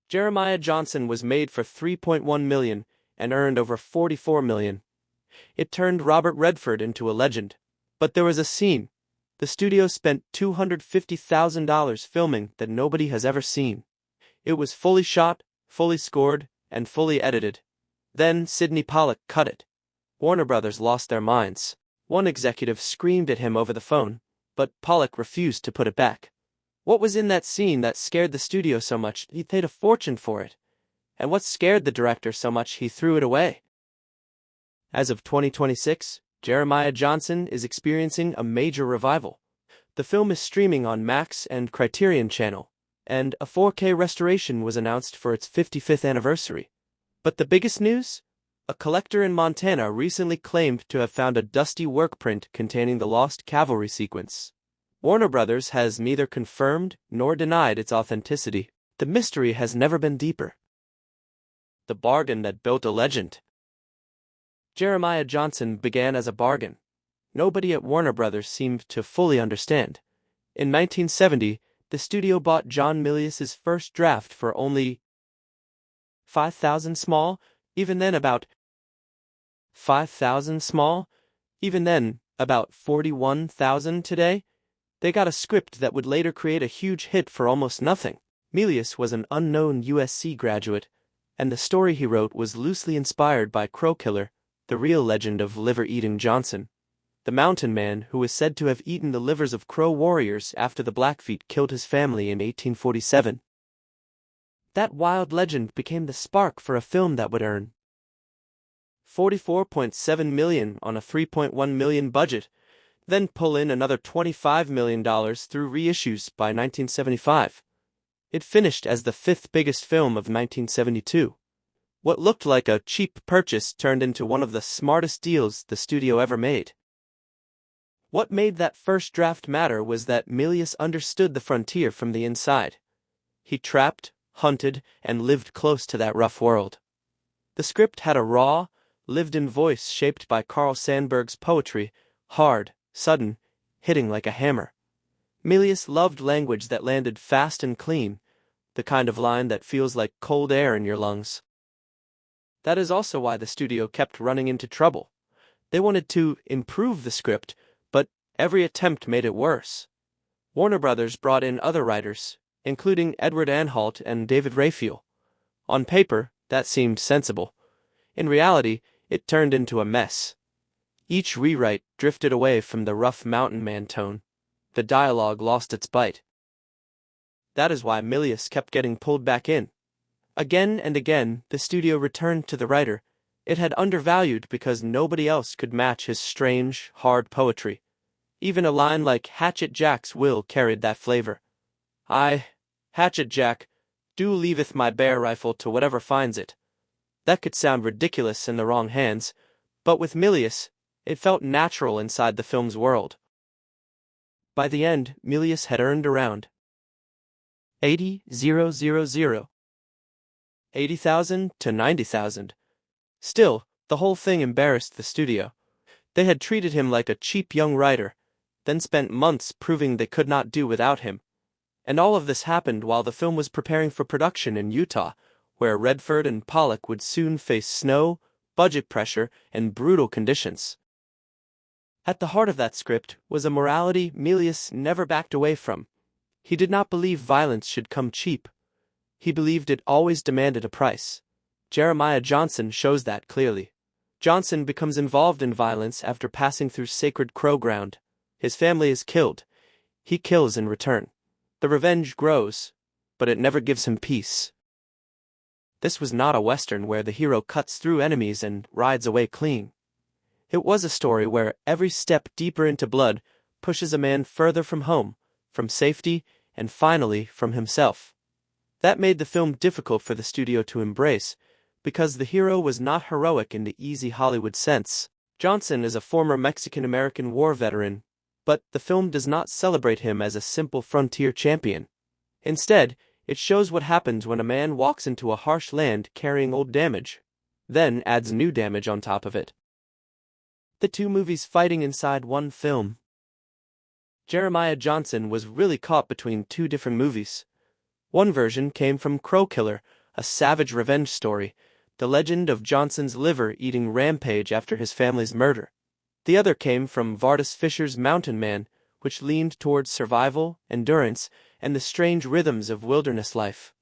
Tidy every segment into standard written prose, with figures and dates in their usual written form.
Jeremiah Johnson was made for $3.1 million and earned over $44 million. It turned Robert Redford into a legend. But there was a scene the studio spent $250,000 filming that nobody has ever seen. It was fully shot, fully scored, and fully edited. Then Sidney Pollack cut it. Warner Brothers lost their minds. One executive screamed at him over the phone, but Pollack refused to put it back. What was in that scene that scared the studio so much he paid a fortune for it? And what scared the director so much he threw it away? As of 2026, Jeremiah Johnson is experiencing a major revival. The film is streaming on Max and Criterion Channel, and a 4K restoration was announced for its 55th anniversary. But the biggest news? A collector in Montana recently claimed to have found a dusty work print containing the lost cavalry sequence. Warner Brothers has neither confirmed nor denied its authenticity. The mystery has never been deeper. The bargain that built a legend. Jeremiah Johnson began as a bargain. Nobody at Warner Brothers seemed to fully understand. In 1970, the studio bought John Milius's first draft for only $5,000 small, even then about $5,000 small, even then about $41,000 today. They got a script that would later create a huge hit for almost nothing. Milius was an unknown USC graduate, and the story he wrote was loosely inspired by Crow Killer, the real legend of liver-eating Johnson, the mountain man who was said to have eaten the livers of Crow warriors after the Blackfeet killed his family in 1847. That wild legend became the spark for a film that would earn $44.7 million on a $3.1 million budget, then pull in another $25 million through reissues by 1975. It finished as the fifth biggest film of 1972. What looked like a cheap purchase turned into one of the smartest deals the studio ever made. What made that first draft matter was that Milius understood the frontier from the inside. He trapped, hunted, and lived close to that rough world. The script had a raw, lived-in voice shaped by Carl Sandburg's poetry, hard, sudden, hitting like a hammer. Milius loved language that landed fast and clean, the kind of line that feels like cold air in your lungs. That is also why the studio kept running into trouble. They wanted to improve the script, but every attempt made it worse. Warner Brothers brought in other writers, including Edward Anhalt and David Raphael. On paper, that seemed sensible. In reality, it turned into a mess. Each rewrite drifted away from the rough mountain man tone. The dialogue lost its bite. That is why Milius kept getting pulled back in. Again and again, the studio returned to the writer. It had undervalued because nobody else could match his strange, hard poetry. Even a line like Hatchet Jack's will carried that flavor. Hatchet Jack, do leaveth my bear rifle to whatever finds it. That could sound ridiculous in the wrong hands, but with Milius, it felt natural inside the film's world. By the end, Milius had earned around $80,000 to $90,000. Still, the whole thing embarrassed the studio. They had treated him like a cheap young writer, then spent months proving they could not do without him. And all of this happened while the film was preparing for production in Utah, where Redford and Pollack would soon face snow, budget pressure, and brutal conditions. At the heart of that script was a morality Milius never backed away from. He did not believe violence should come cheap. He believed it always demanded a price. Jeremiah Johnson shows that clearly. Johnson becomes involved in violence after passing through sacred Crow ground. His family is killed. He kills in return. The revenge grows, but it never gives him peace. This was not a Western where the hero cuts through enemies and rides away clean. It was a story where every step deeper into blood pushes a man further from home, from safety, and finally from himself. That made the film difficult for the studio to embrace, because the hero was not heroic in the easy Hollywood sense. Johnson is a former Mexican-American war veteran, but the film does not celebrate him as a simple frontier champion. Instead, it shows what happens when a man walks into a harsh land carrying old damage, then adds new damage on top of it. The two movies fighting inside one film. Jeremiah Johnson was really caught between two different movies. One version came from Crow Killer, a savage revenge story, the legend of Johnson's liver-eating rampage after his family's murder. The other came from Vardis Fisher's Mountain Man, which leaned towards survival, endurance, and the strange rhythms of wilderness life.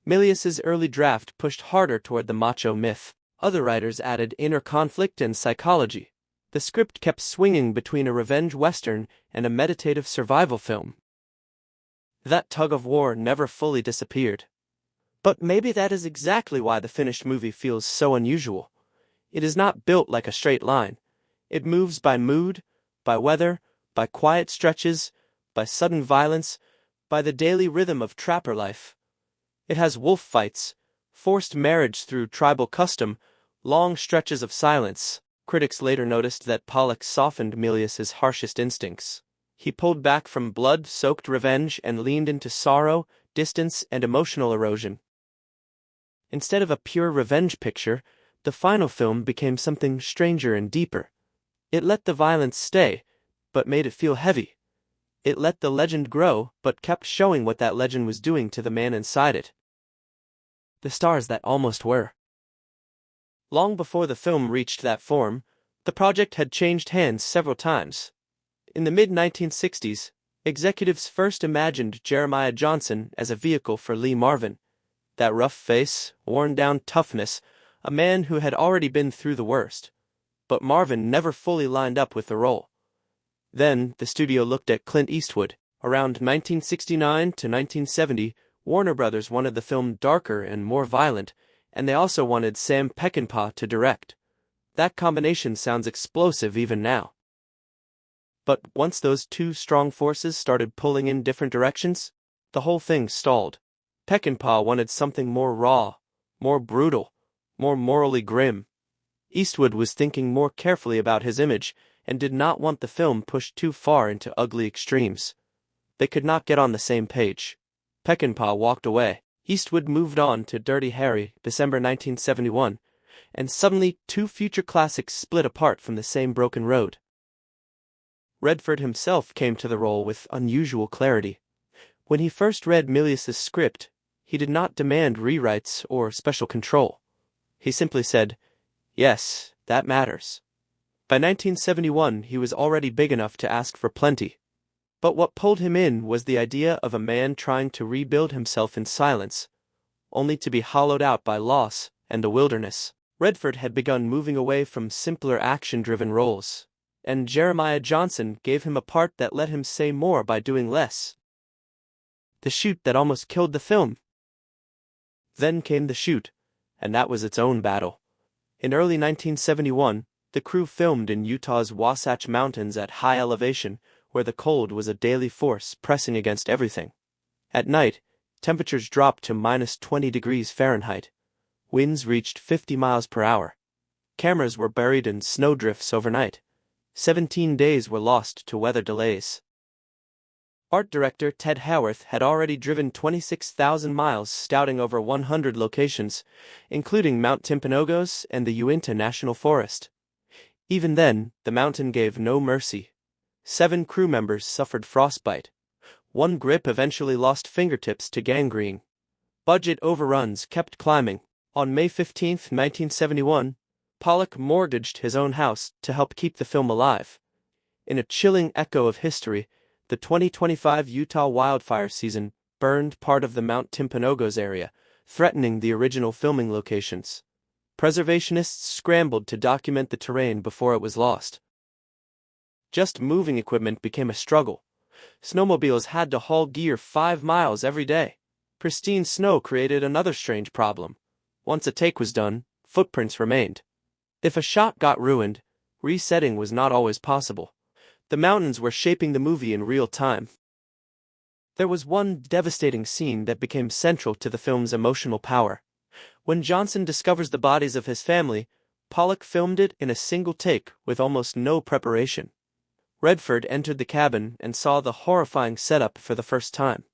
Milius's early draft pushed harder toward the macho myth. Other writers added inner conflict and psychology. The script kept swinging between a revenge western and a meditative survival film. That tug-of-war never fully disappeared. But maybe that is exactly why the finished movie feels so unusual. It is not built like a straight line. It moves by mood, by weather, by quiet stretches, by sudden violence, by the daily rhythm of trapper life. It has wolf fights, forced marriage through tribal custom, long stretches of silence. Critics later noticed that Pollock softened Milius's harshest instincts. He pulled back from blood-soaked revenge and leaned into sorrow, distance, and emotional erosion. Instead of a pure revenge picture, the final film became something stranger and deeper. It let the violence stay, but made it feel heavy. It let the legend grow, but kept showing what that legend was doing to the man inside it. The stars that almost were. Long before the film reached that form, the project had changed hands several times. In the mid-1960s, executives first imagined Jeremiah Johnson as a vehicle for Lee Marvin. That rough face, worn-down toughness, a man who had already been through the worst. But Marvin never fully lined up with the role. Then, the studio looked at Clint Eastwood. Around 1969 to 1970, Warner Brothers wanted the film darker and more violent, and they also wanted Sam Peckinpah to direct. That combination sounds explosive even now. But once those two strong forces started pulling in different directions, the whole thing stalled. Peckinpah wanted something more raw, more brutal, more morally grim. Eastwood was thinking more carefully about his image and did not want the film pushed too far into ugly extremes. They could not get on the same page. Peckinpah walked away. Eastwood moved on to Dirty Harry, December 1971, and suddenly two future classics split apart from the same broken road. Redford himself came to the role with unusual clarity. When he first read Milius's script, he did not demand rewrites or special control. He simply said, "Yes, that matters." By 1971, he was already big enough to ask for plenty. But what pulled him in was the idea of a man trying to rebuild himself in silence, only to be hollowed out by loss and the wilderness. Redford had begun moving away from simpler action-driven roles, and Jeremiah Johnson gave him a part that let him say more by doing less. The shoot that almost killed the film. Then came the shoot, and that was its own battle. In early 1971, the crew filmed in Utah's Wasatch Mountains at high elevation, where the cold was a daily force pressing against everything. At night, temperatures dropped to -20 degrees Fahrenheit. Winds reached 50 miles per hour. Cameras were buried in snowdrifts overnight. 17 days were lost to weather delays. Art director Ted Howarth had already driven 26,000 miles scouting over 100 locations, including Mount Timpanogos and the Uinta National Forest. Even then, the mountain gave no mercy. 7 crew members suffered frostbite. One grip eventually lost fingertips to gangrene. Budget overruns kept climbing. On May 15, 1971, Pollock mortgaged his own house to help keep the film alive. In a chilling echo of history, the 2025 Utah wildfire season burned part of the Mount Timpanogos area, threatening the original filming locations. Preservationists scrambled to document the terrain before it was lost. Just moving equipment became a struggle. Snowmobiles had to haul gear 5 miles every day. Pristine snow created another strange problem. Once a take was done, footprints remained. If a shot got ruined, resetting was not always possible. The mountains were shaping the movie in real time. There was one devastating scene that became central to the film's emotional power. When Johnson discovers the bodies of his family, Pollock filmed it in a single take with almost no preparation. Redford entered the cabin and saw the horrifying setup for the first time.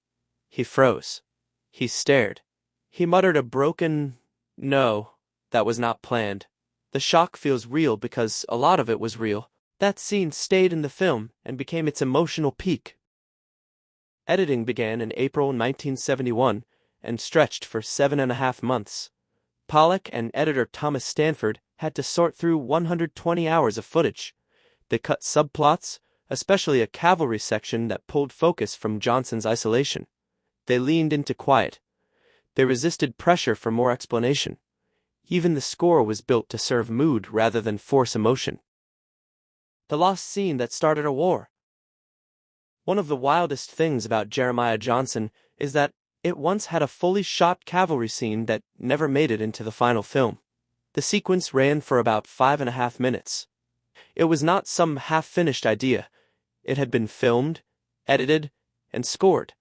He froze. He stared. He muttered a broken, "No, that was not planned." The shock feels real because a lot of it was real. That scene stayed in the film and became its emotional peak. Editing began in April 1971, and stretched for 7.5 months. Pollock and editor Thomas Stanford had to sort through 120 hours of footage. They cut subplots, especially a cavalry section that pulled focus from Johnson's isolation. They leaned into quiet. They resisted pressure for more explanation. Even the score was built to serve mood rather than force emotion. The lost scene that started a war. One of the wildest things about Jeremiah Johnson is that it once had a fully shot cavalry scene that never made it into the final film. The sequence ran for about 5.5 minutes. It was not some half-finished idea. It had been filmed, edited, and scored.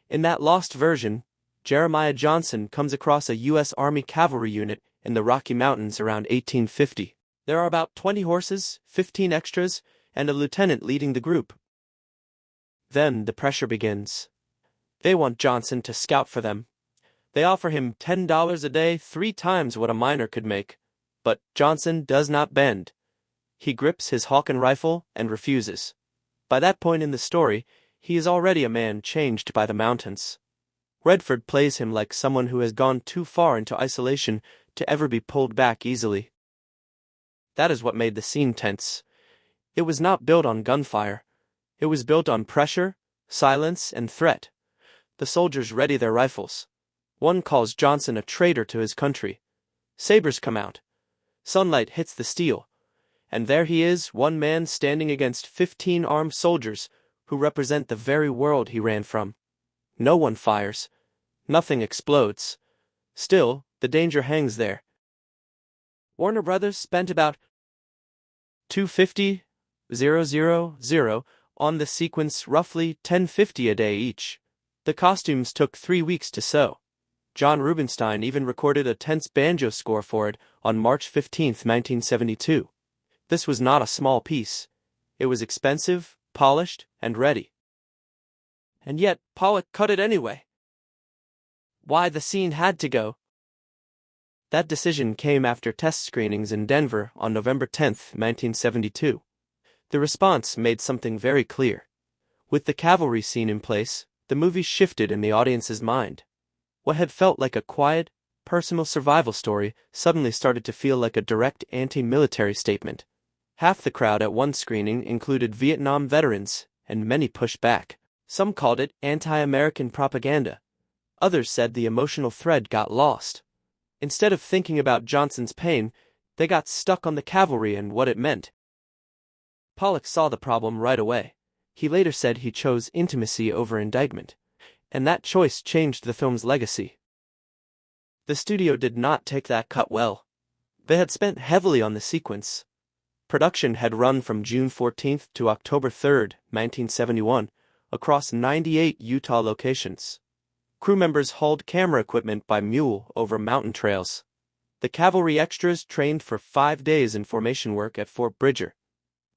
In that lost version, Jeremiah Johnson comes across a U.S. Army cavalry unit in the Rocky Mountains around 1850. There are about 20 horses, 15 extras, and a lieutenant leading the group. Then the pressure begins. They want Johnson to scout for them. They offer him $10 a day, 3 times what a miner could make. But Johnson does not bend. He grips his Hawken rifle and refuses. By that point in the story, he is already a man changed by the mountains. Redford plays him like someone who has gone too far into isolation to ever be pulled back easily. That is what made the scene tense. It was not built on gunfire. It was built on pressure, silence, and threat. The soldiers ready their rifles. One calls Johnson a traitor to his country. Sabers come out. Sunlight hits the steel. And there he is, one man standing against 15 armed soldiers who represent the very world he ran from. No one fires. Nothing explodes. Still, the danger hangs there. Warner Brothers spent about $250,000 on the sequence, roughly $10.50 a day each. The costumes took 3 weeks to sew. John Rubinstein even recorded a tense banjo score for it on March 15, 1972. This was not a small piece. It was expensive, polished, and ready. And yet, Pollock cut it anyway. Why the scene had to go? That decision came after test screenings in Denver on November 10, 1972. The response made something very clear. With the cavalry scene in place, the movie shifted in the audience's mind. What had felt like a quiet, personal survival story suddenly started to feel like a direct anti-military statement. Half the crowd at one screening included Vietnam veterans, and many pushed back. Some called it anti-American propaganda. Others said the emotional thread got lost. Instead of thinking about Johnson's pain, they got stuck on the cavalry and what it meant. Pollock saw the problem right away. He later said he chose intimacy over indictment, and that choice changed the film's legacy. The studio did not take that cut well. They had spent heavily on the sequence. Production had run from June 14 to October 3, 1971, across 98 Utah locations. Crew members hauled camera equipment by mule over mountain trails. The cavalry extras trained for 5 days in formation work at Fort Bridger.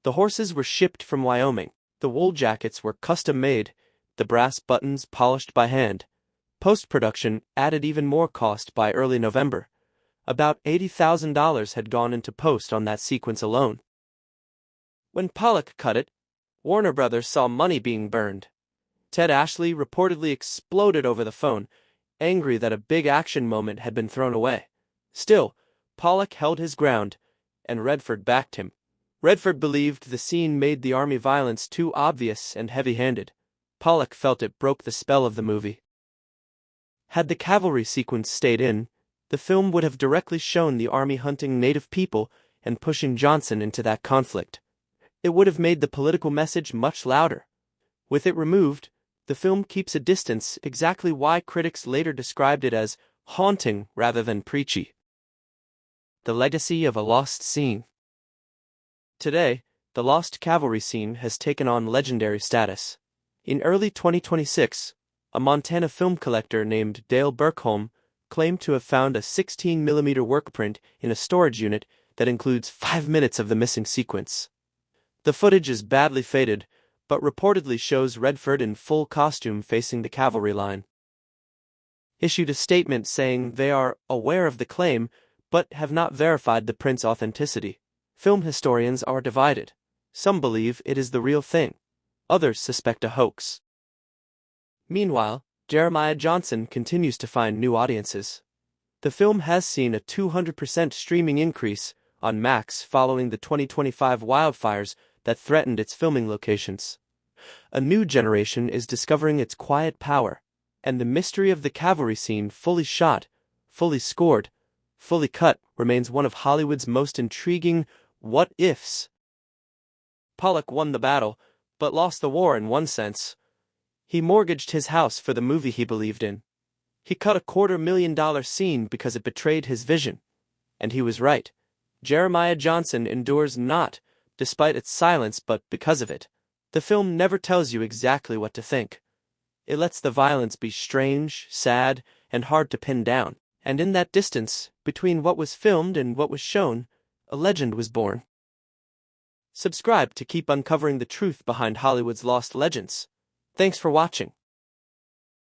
The horses were shipped from Wyoming. The wool jackets were custom-made, the brass buttons polished by hand. Post-production added even more cost by early November. About $80,000 had gone into post on that sequence alone. When Pollock cut it, Warner Brothers saw money being burned. Ted Ashley reportedly exploded over the phone, angry that a big action moment had been thrown away. Still, Pollock held his ground, and Redford backed him. Redford believed the scene made the army violence too obvious and heavy-handed. Pollock felt it broke the spell of the movie. Had the cavalry sequence stayed in, the film would have directly shown the army hunting native people and pushing Johnson into that conflict. It would have made the political message much louder. With it removed, the film keeps a distance, exactly why critics later described it as haunting rather than preachy. The legacy of a lost scene. Today, the lost cavalry scene has taken on legendary status. In early 2026, a Montana film collector named Dale Burkholm claimed to have found a 16mm workprint in a storage unit that includes 5 minutes of the missing sequence. The footage is badly faded, but reportedly shows Redford in full costume facing the cavalry line. Issued a statement saying they are aware of the claim, but have not verified the print's authenticity. Film historians are divided. Some believe it is the real thing. Others suspect a hoax. Meanwhile, Jeremiah Johnson continues to find new audiences. The film has seen a 200% streaming increase on Max following the 2025 wildfires that threatened its filming locations. A new generation is discovering its quiet power, and the mystery of the cavalry scene, fully shot, fully scored, fully cut, remains one of Hollywood's most intriguing what-ifs. Pollock won the battle, but lost the war in one sense. He mortgaged his house for the movie he believed in. He cut a $250,000 scene because it betrayed his vision. And he was right. Jeremiah Johnson endures not despite its silence but because of it. The film never tells you exactly what to think. It lets the violence be strange, sad, and hard to pin down. And in that distance, between what was filmed and what was shown, a legend was born. Subscribe to keep uncovering the truth behind Hollywood's lost legends. Thanks for watching.